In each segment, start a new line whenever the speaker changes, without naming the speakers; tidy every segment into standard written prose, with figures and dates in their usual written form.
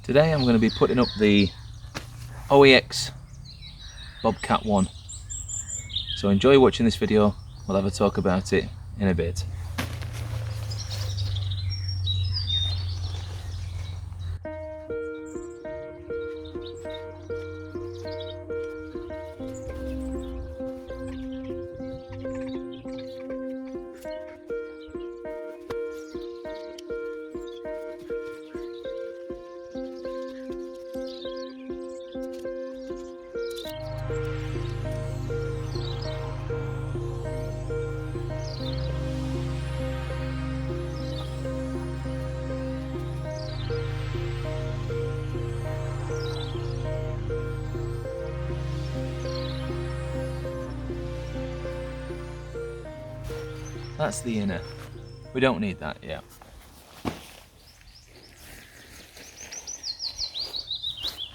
Today I'm going to be putting up the OEX Bobcat 1. So enjoy watching this video, we'll have a talk about it in a bit. That's the inner. We don't need that yet.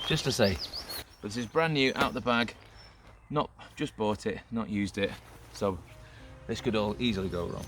Just to say, this is brand new out the bag. Not just bought it, not used it. So this could all easily go wrong.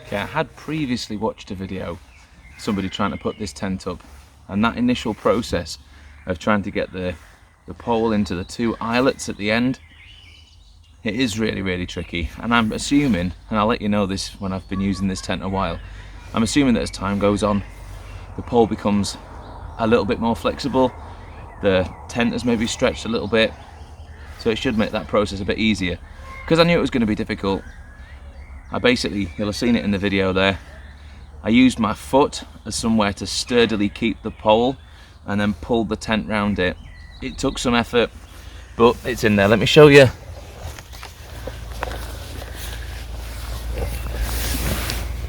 Okay, I had previously watched a video, somebody trying to put this tent up, and that initial process of trying to get the pole into the two eyelets at the end, it is really tricky. And I'm assuming, and I'll let you know this when I've been using this tent a while, I'm assuming that as time goes on, the pole becomes a little bit more flexible, the tent has maybe stretched a little bit, so it should make that process a bit easier. Because I knew it was going to be difficult, I basically, you'll have seen it in the video there, I used my foot as somewhere to sturdily keep the pole and then pulled the tent round it. It took some effort, but it's in there. Let me show you.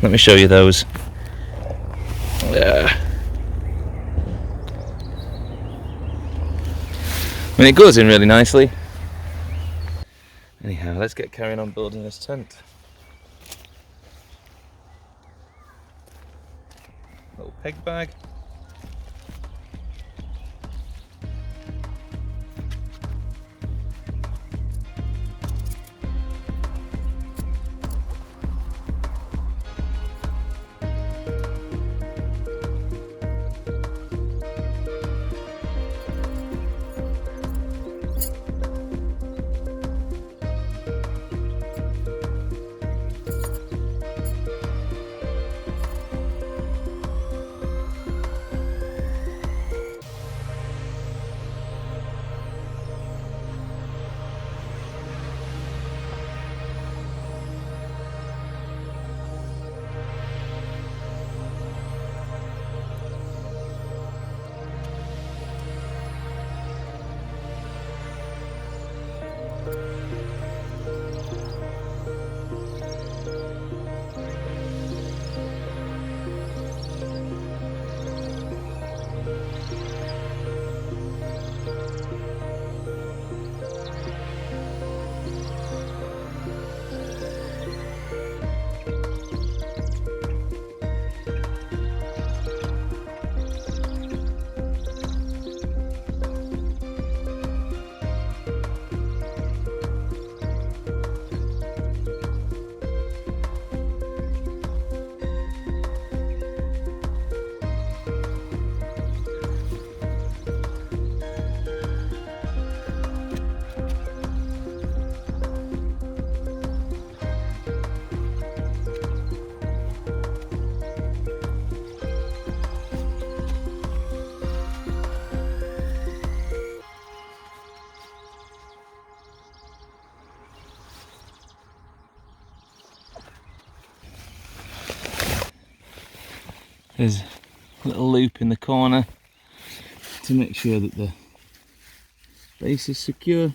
Let me show you those. Yeah. I mean, it goes in really nicely. Anyhow, let's get carrying on building this tent. Little peg bag. There's a little loop in the corner to make sure that the base is secure.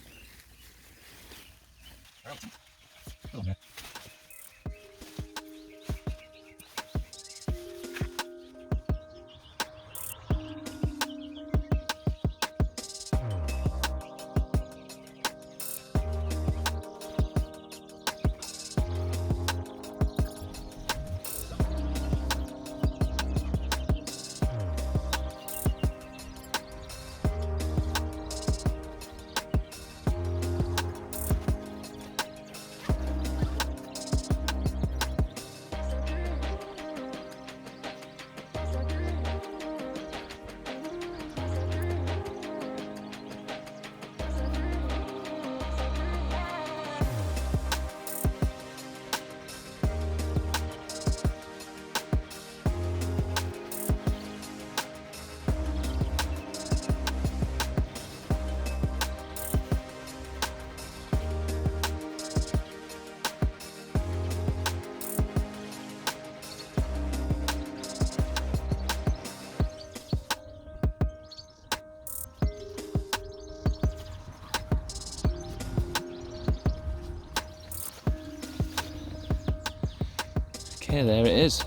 Okay, there it is.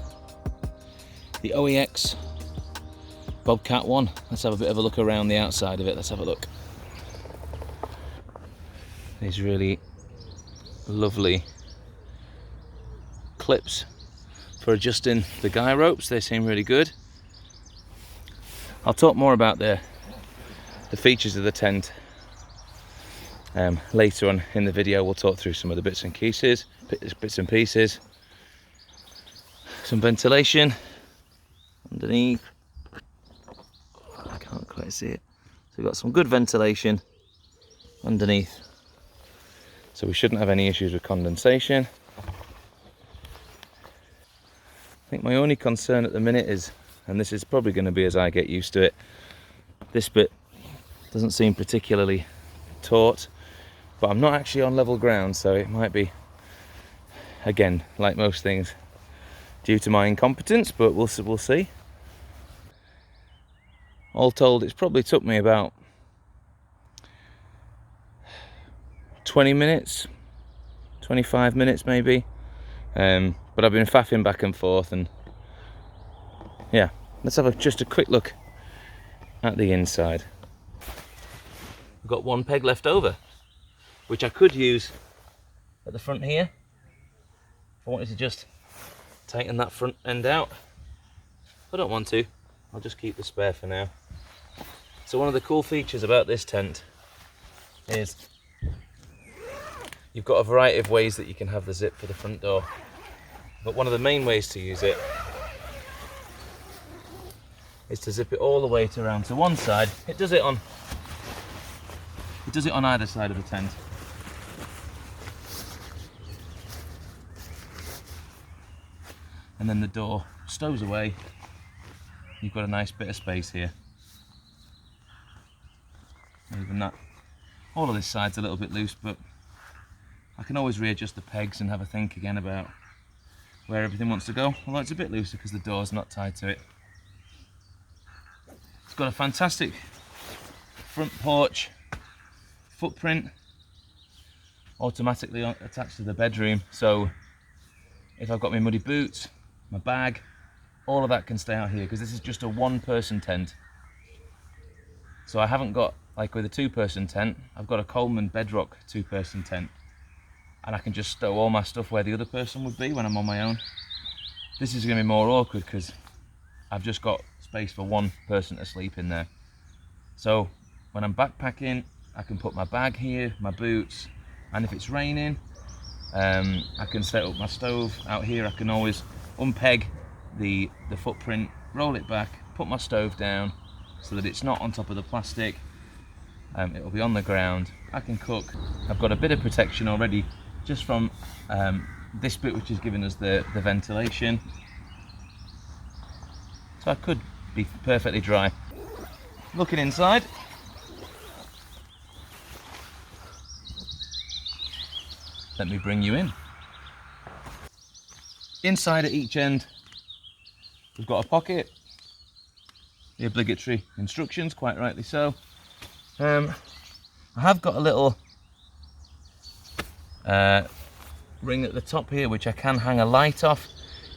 The OEX Bobcat one. Let's have a bit of a look around the outside of it. Let's have a look. These really lovely clips for adjusting the guy ropes. They seem really good. I'll talk more about the features of the tent later on in the video. We'll talk through some of the bits and pieces. Some ventilation underneath. I can't quite see it. So we've got some good ventilation underneath. So we shouldn't have any issues with condensation. I think my only concern at the minute is, and this is probably going to be as I get used to it, this bit doesn't seem particularly taut, but I'm not actually on level ground, so it might be, again, like most things, due to my incompetence, but we'll see. All told, it's probably took me about 20 minutes, 25 minutes maybe, but I've been faffing back and forth, and yeah, let's have just a quick look at the inside. I've got one peg left over, which I could use at the front here if I wanted to just tighten that front end out. I don't want to, I'll just keep the spare for now. So one of the cool features about this tent is you've got a variety of ways that you can have the zip for the front door, but one of the main ways to use it is to zip it all the way around to one side. It does it on either side of the tent. And then the door stows away. You've got a nice bit of space here. Even that, all of this side's a little bit loose, but I can always readjust the pegs and have a think again about where everything wants to go. Although it's a bit looser because the door's not tied to it. It's got a fantastic front porch footprint, automatically attached to the bedroom. So if I've got my muddy boots, my bag, all of that can stay out here, because this is just a one-person tent. So I haven't got, like with a two-person tent, I've got a Coleman Bedrock two-person tent, and I can just stow all my stuff where the other person would be when I'm on my own. This is going to be more awkward because I've just got space for one person to sleep in there. So when I'm backpacking, I can put my bag here, my boots, and if it's raining, I can set up my stove out here. I can always unpeg the footprint, roll it back, put my stove down so that it's not on top of the plastic. It'll be on the ground. I can cook. I've got a bit of protection already just from this bit, which is giving us the ventilation. So I could be perfectly dry. Looking inside, let me bring you in. Inside at each end, We've got a pocket, the obligatory instructions, quite rightly so. I have got a little ring at the top here which I can hang a light off.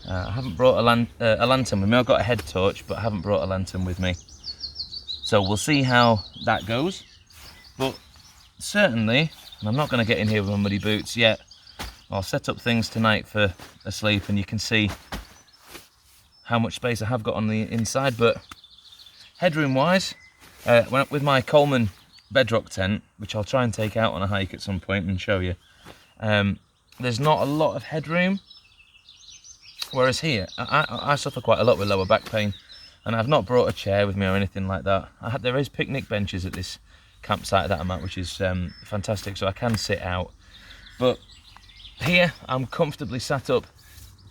I haven't brought a lantern with me. I've got a head torch, but I haven't brought a lantern with me. So we'll see how that goes. But certainly, and I'm not going to get in here with my muddy boots yet. I'll set up things tonight for a sleep, and you can see how much space I have got on the inside. But headroom wise, with my Coleman bedrock tent, which I'll try and take out on a hike at some point and show you, there's not a lot of headroom. Whereas here, I suffer quite a lot with lower back pain, and I've not brought a chair with me or anything like that. There is picnic benches at this campsite that I'm at, which is fantastic, so I can sit out. But here, I'm comfortably sat up.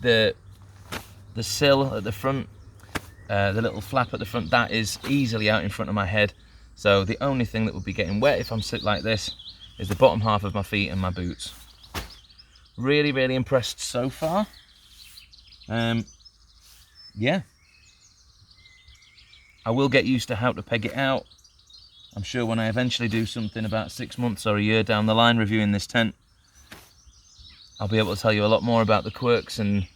The sill at the front, the little flap at the front, that is easily out in front of my head. So the only thing that would be getting wet if I'm sit like this is the bottom half of my feet and my boots. Really, really impressed so far. Yeah. I will get used to how to peg it out. I'm sure when I eventually do something about 6 months or a year down the line reviewing this tent, I'll be able to tell you a lot more about the quirks and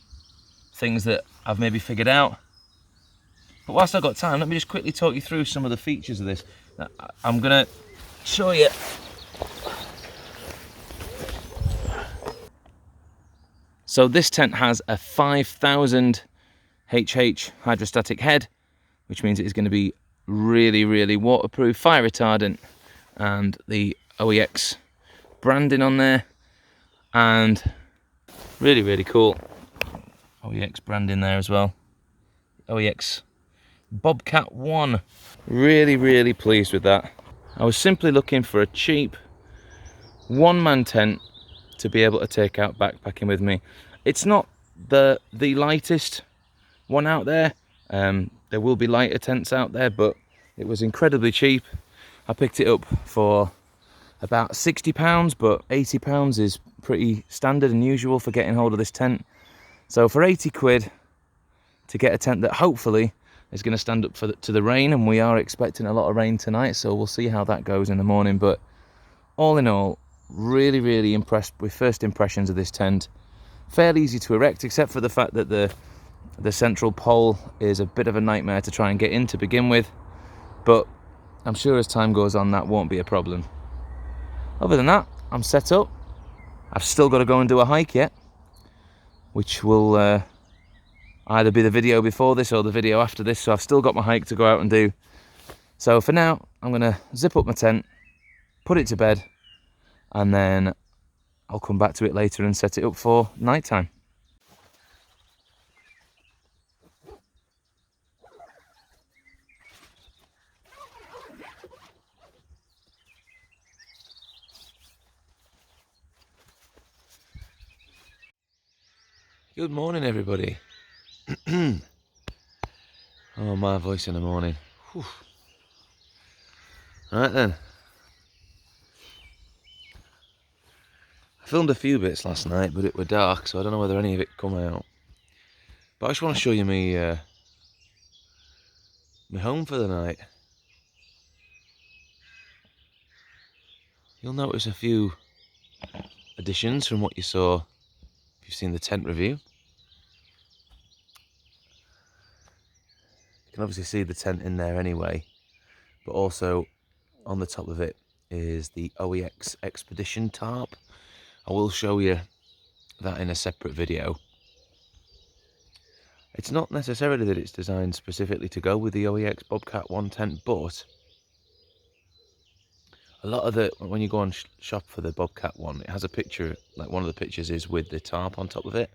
things that I've maybe figured out. But whilst I've got time, let me just quickly talk you through some of the features of this. I'm going to show you. So this tent has a 5000 HH hydrostatic head, which means it is going to be really, really waterproof, fire retardant, and the OEX branding on there, and really, really cool OEX branding there as well. OEX Bobcat 1. Really, really pleased with that. I was simply looking for a cheap one-man tent to be able to take out backpacking with me. It's not the lightest one out there. There will be lighter tents out there, but it was incredibly cheap. I picked it up for about £60, but £80 is pretty standard and usual for getting hold of this tent. So for 80 quid to get a tent that hopefully is going to stand up to the rain, and we are expecting a lot of rain tonight, so we'll see how that goes in the morning. But all in all, really, really impressed with first impressions of this tent. Fairly easy to erect, except for the fact that the central pole is a bit of a nightmare to try and get in to begin with, but I'm sure as time goes on that won't be a problem. Other than that, I'm set up. I've still got to go and do a hike yet, which will either be the video before this or the video after this, so I've still got my hike to go out and do. So for now, I'm going to zip up my tent, put it to bed, and then I'll come back to it later and set it up for night time. Good morning, everybody. Oh, my voice in the morning. Whew. Right then. I filmed a few bits last night, but it were dark, so I don't know whether any of it come out. But I just want to show you my home for the night. You'll notice a few additions from what you saw if you've seen the tent review. You can obviously see the tent in there anyway, but also on the top of it is the OEX Expedition Tarp. I will show you that in a separate video. It's not necessarily that it's designed specifically to go with the OEX Bobcat 1 tent, but a lot of when you go on shop for the Bobcat 1, it has a picture, like one of the pictures is with the tarp on top of it.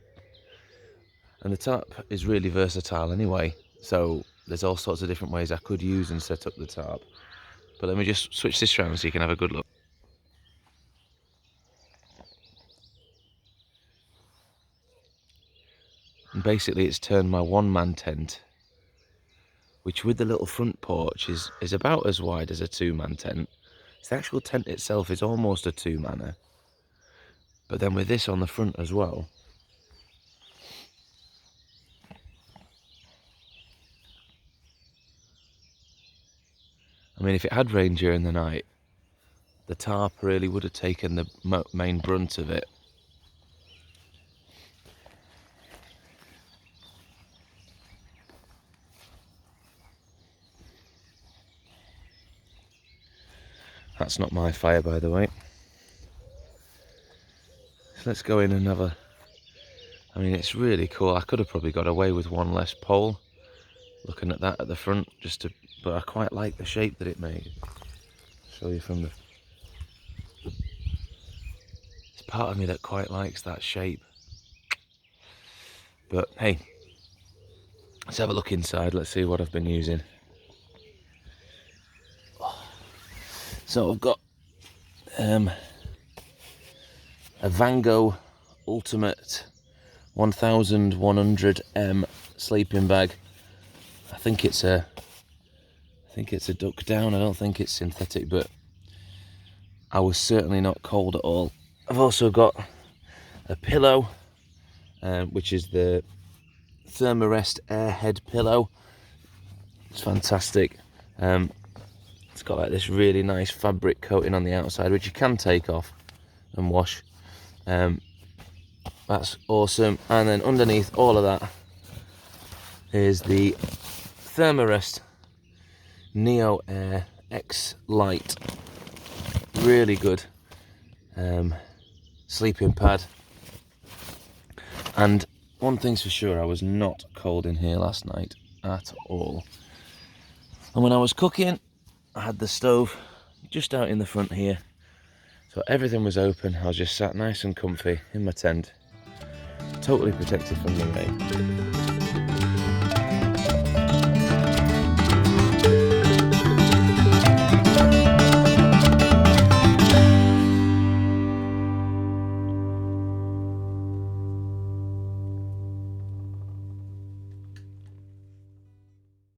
And the tarp is really versatile anyway, so there's all sorts of different ways I could use and set up the tarp. But let me just switch this around so you can have a good look. And basically it's turned my one-man tent, which with the little front porch is about as wide as a two-man tent. The actual tent itself is almost a two-manner. But then with this on the front as well, mean, if it had rained during the night, the tarp really would have taken the main brunt of it. That's not my fire, by the way. So let's go in and have a... I mean, it's really cool. I could have probably got away with one less pole, looking at that at the front, but I quite like the shape that it made. Show you from the... It's part of me that quite likes that shape. But hey, let's have a look inside. Let's see what I've been using. So I've got a Vango Ultimate 1100M sleeping bag. I think it's a duck down. I don't think it's synthetic, but I was certainly not cold at all. I've also got a pillow, which is the Thermarest Airhead pillow. It's fantastic. It's got like this really nice fabric coating on the outside, which you can take off and wash. That's awesome. And then underneath all of that is the Thermarest Neo Air X Lite. Really good sleeping pad. And one thing's for sure, I was not cold in here last night at all. And when I was cooking, I had the stove just out in the front here, so everything was open. I was just sat nice and comfy in my tent, totally protected from the rain.